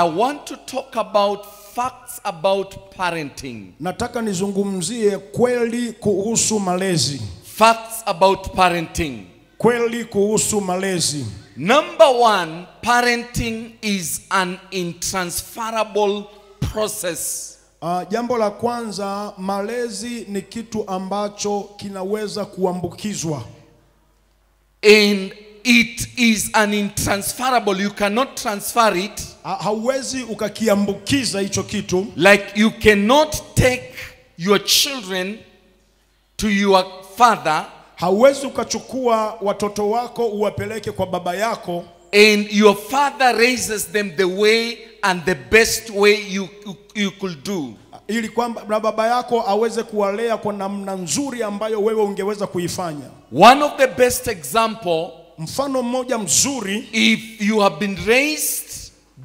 I want to talk about facts about parenting. Nataka nizungumzie kweli kuhusu malezi. Facts about parenting. Kweli kuhusu malezi. Number one, parenting is an intransferable process. Jambo la kwanza, malezi ni kitu ambacho kinaweza kuambukizwa. And it is an intransferable. You cannot transfer it. Hauwezi ukakiambukiza hicho kitu. Like you cannot take your children to your father. Hauwezi ukachukua watoto wako uwapeleke kwa baba yako. And your father raises them the way and the best way you could do. Ili kwamba baba yako aweze kuwalea kwa namna nzuri ambayo wewe ungeweza kuifanya. One of the best example, mfano mmoja mzuri, if you have been raised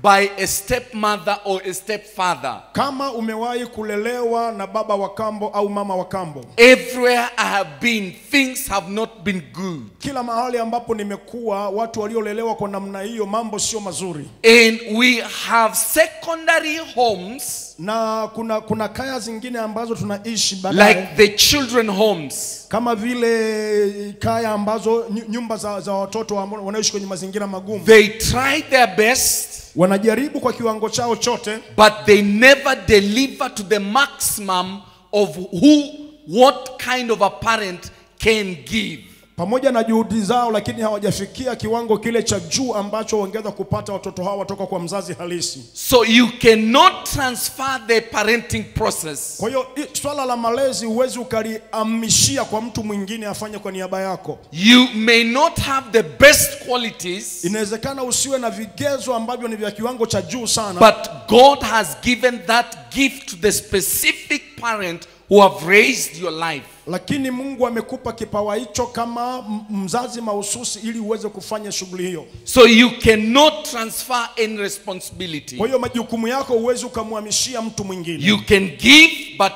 by a stepmother or a stepfather. Kama umewahi kulelewa na baba wa kambo au mama wa kambo. Everywhere I have been, things have not been good. Kila mahali ambapo nimekuwa, watu waliolelewa kwa namna hiyo mambo sio mazuri. And we have secondary homes. Na kuna kaya zingine ambazo tunaishi baadaye. Like the children homes. Kama vile kaya ambazo nyumba za watoto wanaishi kwenye mazingira magumu. They try their best. Wanajaribu kwa kiwango chao chote. But they never deliver to the maximum of what kind of a parent can give. Pamoja na juhudi zao, lakini hawajafikia kiwango kile cha juu ambacho wangeweza kupata watoto hao kutoka kwa mzazi halisi. So you cannot transfer the parenting process. Kwa hiyo swala la malezi huwezi ukalihamishia kwa mtu mwingine afanye kwa niaba yako. You may not have the best qualities. Inawezekana usiwe na vigezo ambavyo ni vya kiwango cha juu sana. But God has given that gift to the specific parent who have raised your life. Lakini Mungu amekupa kipawa hicho kama mzazi mahususi ili uweze kufanya shughuli hiyo. So you cannot transfer any responsibility. Kwa hiyo majukumu yako huwezi ukamhamishia mtu mwingine. You can give but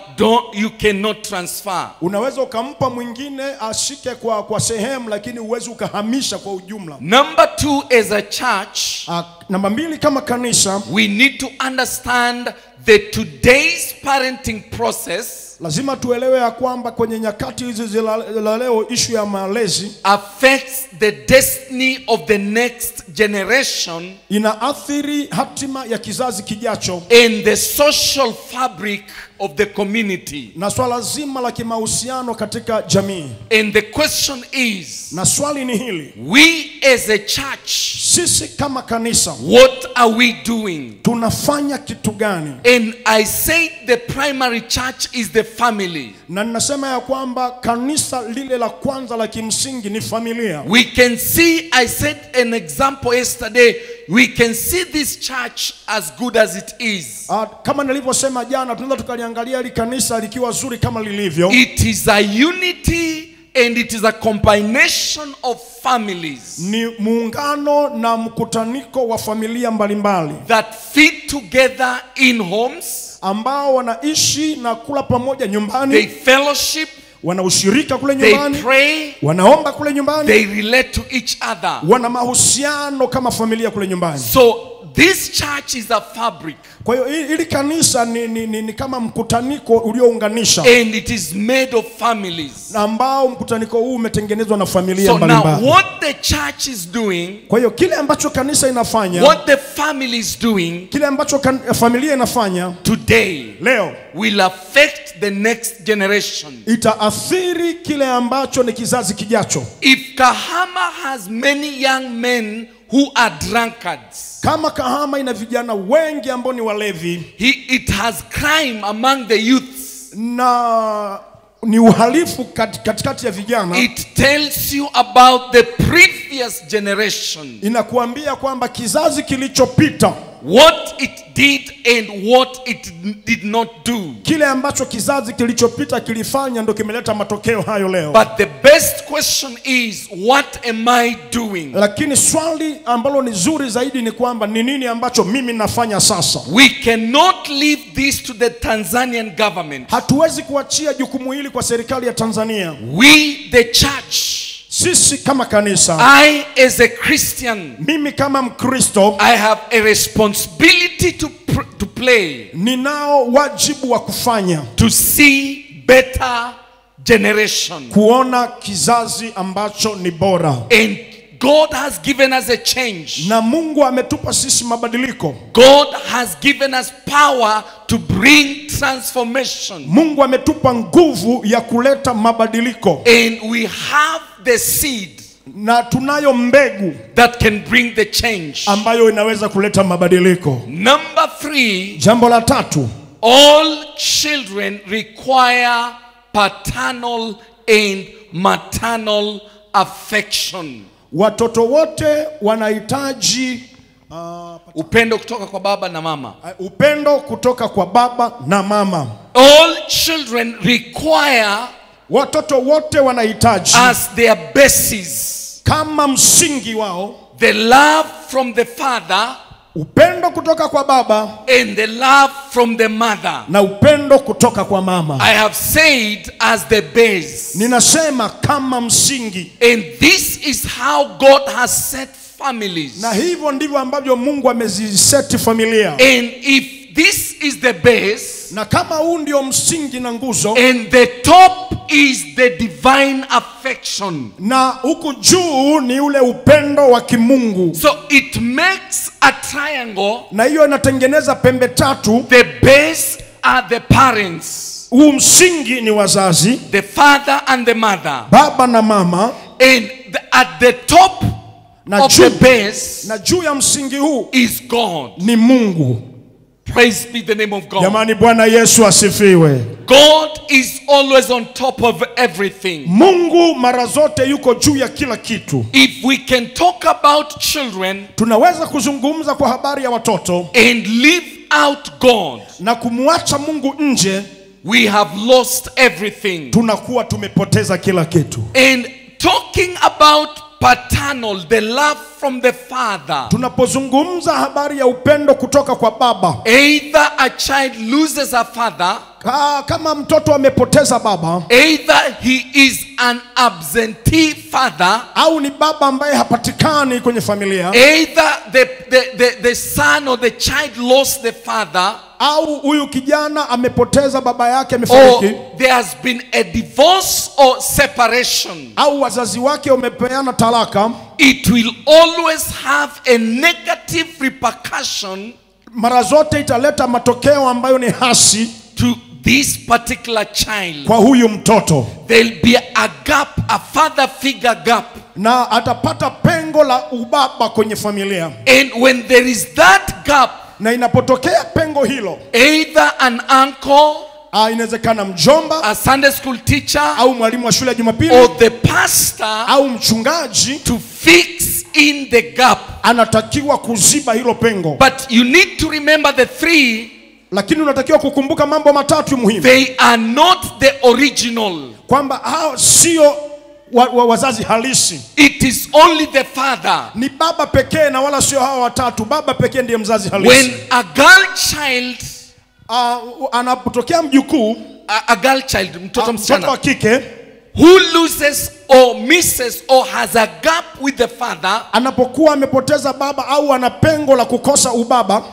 you cannot transfer. Unaweza ukampa mwingine ashike kwa sehemu, lakini huwezi ukahamisha kwa ujumla. Number two, as a church, namba mbili, kama kanisa, we need to understand the today's parenting process. Lazima tuelewe ya kwamba kwenye nyakati hizi za leo issue ya malezi affects the destiny of the next generation, inaathiri hatima ya kizazi kijacho, and the social fabric of the community. Na swala zima la kimahusiano katika jamii. And the question is, na swali ni hili, we as a church, sisi kama kanisa, what are we doing? Tunafanya kitu gani? And I say the primary church is the family. Na ninasema ya kwamba kanisa lile la kwanza la kimsingi ni familia. We can see, I said an example yesterday, we can see this church as good as it is. Kama nilivyosema jana, tunaweza tukaliangalia hili kanisa likiwa zuri kama lilivyo. It is a unity and it is a combination of families. Ni muungano na mkutaniko wa familia mbalimbali that fit together in homes, ambao wanaishi na kula pamoja nyumbani. They fellowship, wanaushirika kule nyumbani. They pray, wanaomba kule nyumbani. They relate to each other. Wana mahusiano kama familia kule nyumbani. So this church is a fabric. Kwa hiyo hili kanisa ni kama mkutaniko uliounganisha. And it is made of families. Ambao mkutaniko huu umetengenezwa na familia mbalimbali. So now what the church is doing, kwa hiyo kile ambacho kanisa inafanya, what the family is doing, kile ambacho familia inafanya today, leo, will affect the next generation. Itaathiri kile ambacho ni kizazi kijacho. If Kahama has many young men who are drunkards, kama Kahama ina vijana wengi ambao ni walevi, it has crime among the youths, na ni uhalifu katikati ya vijana. It tells you about the previous generation. Inakuambia kwamba kizazi kilichopita, what it did and what it did not do. Kile ambacho kizazi kilichopita kilifanya ndo kimeleta matokeo hayo leo. But the best question is, what am I doing? Lakini swali ambalo ni zuri zaidi ni kwamba ni nini ambacho mimi nafanya sasa? We cannot leave this to the Tanzanian government. Hatuwezi kuachia jukumu hili kwa serikali ya Tanzania. We, the church, Sisi kama kanisa, I as a Christian, mimi kama Mkristo, I have a responsibility to play, ninao wajibu wa kufanya, to see better generation, kuona kizazi ambacho ni bora. And God has given us a change. Na Mungu ametupa sisi mabadiliko. God has given us power to bring transformation. Mungu ametupa nguvu ya kuleta mabadiliko. And we have the seed, na tunayo mbegu that can bring the change, ambayo inaweza kuleta mabadiliko. Number 3, jambo la 3, all children require paternal and maternal affection. Watoto wote wanahitaji upendo kutoka kwa baba na mama. Upendo kutoka kwa baba na mama. All children require, watoto wote wanahitaji, as their basis, kama msingi wao, the love from the father, upendo kutoka kwa baba, and the love from the mother. na upendo kutoka kwa mama. I have said as the base. Ninasema kama msingi. And this is how God has set families. Na hivyo ndivyo ambavyo Mungu ameziseti familia. And if this is the base, na kama huu ndio msingi na nguzo, and the top is the divine affection, na huku juu ni ule upendo wa kimungu, so it makes a triangle. na hiyo inatengeneza pembe tatu. The base are the parents, huu msingi ni wazazi, the father and the mother, baba na mama, and at the top of the base, na juu ya msingi huu is God. ni Mungu. Praise be the name of God. Jamani, Bwana Yesu asifiwe. God is always on top of everything. Mungu mara zote yuko juu ya kila kitu. If we can talk about children, tunaweza kuzungumza kwa habari ya watoto, and leave out God, na kumwacha Mungu nje, we have lost everything. tunakuwa tumepoteza kila kitu. And talking about paternal, the love from the father, tunapozungumza habari ya upendo kutoka kwa baba, either a child loses a father, kama mtoto amepoteza baba, either he is an absentee father, au ni baba ambaye hapatikani kwenye familia, either the son or the child lost the father, au huyu kijana amepoteza baba yake, or amefariki, there has been a divorce or separation, au wazazi wake wamepeana talaka, it will always have a negative repercussion mara zote italeta matokeo ambayo ni hasi to this particular child. kwa huyu mtoto. There'll be a gap, a father figure gap, na atapata pengo la ubaba kwenye familia. and when there is that gap, na inapotokea pengo hilo, either an uncle, inawezekana mjomba, a Sunday school teacher, au mwalimu wa shule ya Jumapili, or the pastor, au mchungaji, to fix in the gap. anatakiwa kuziba hilo pengo. But you need to remember the 3. Lakini unatakiwa kukumbuka mambo matatu muhimu. They are not the original. Kwamba hao sio wazazi halisi. It is only the father. Ni baba pekee, na wala sio hao watatu. Baba pekee ndiye mzazi halisi. When a girl child, anapotokea mjukuu, a girl child, mtoto msichana, wa kike, who loses or misses or has a gap with the father, anapokuwa amepoteza baba au ana pengo la kukosa ubaba,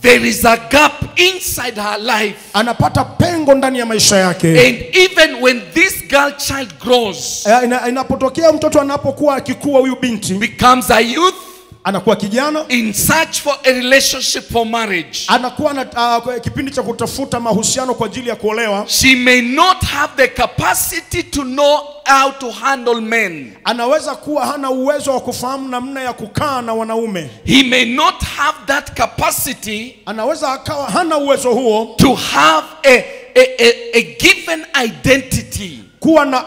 there is a gap inside her life. anapata pengo ndani ya maisha yake. And even when this girl child grows, inapotokea mtoto anapokuwa akikua, huyu binti becomes a youth, anakuwa kijana, in search for a relationship for marriage, anakuwa na kipindi cha kutafuta mahusiano kwa ajili ya kuolewa. she may not have the capacity to know how to handle men. Anaweza kuwa hana uwezo wa kufahamu namna ya kukaa na wanaume. He may not have that capacity, anaweza akawa hana uwezo huo, to have a given identity, kuwa na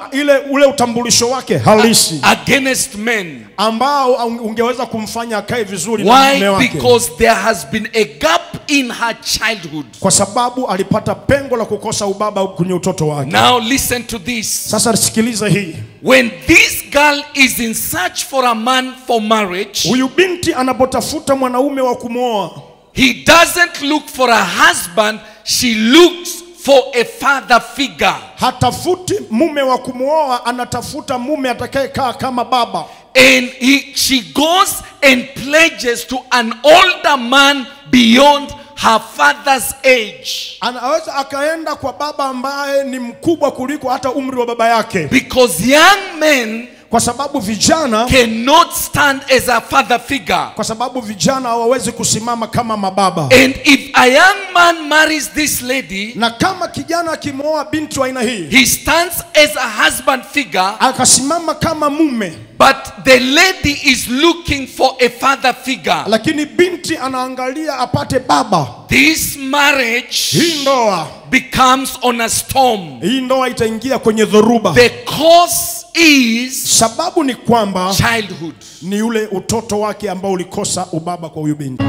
ule utambulisho wake halisi against men, ambao ungeweza kumfanya akae vizuri na mume wake. Why? Because there has been a gap in her childhood. Kwa sababu alipata pengo la kukosa ubaba kwenye utoto wake. Now listen to this. Sasa sikiliza hii. When this girl is in search for a man for marriage, huyu binti anapotafuta mwanaume wa kumwoa, he doesn't look for a husband, she looks for a father figure. Hatafuti mume wa kumuoa, anatafuta mume atakayekaa kama baba. And she goes and pledges to an older man beyond her father's age. Anaweza akaenda kwa baba ambaye ni mkubwa kuliko hata umri wa baba yake. Because young men, kwa sababu vijana cannot stand as a father figure. Kwa sababu vijana hawawezi kusimama kama mababa. And if a young man marries this lady, na kama kijana akimwoa binti wa aina hii, he stands as a husband figure, akasimama kama mume. But the lady is looking for a father figure. Lakini binti anaangalia apate baba. This marriage, hii ndoa, becomes on a storm. Hii ndoa itaingia kwenye dhoruba. The cause is, sababu ni kwamba, childhood. Ni ule utoto wake ambao ulikosa ubaba kwa huyu binti.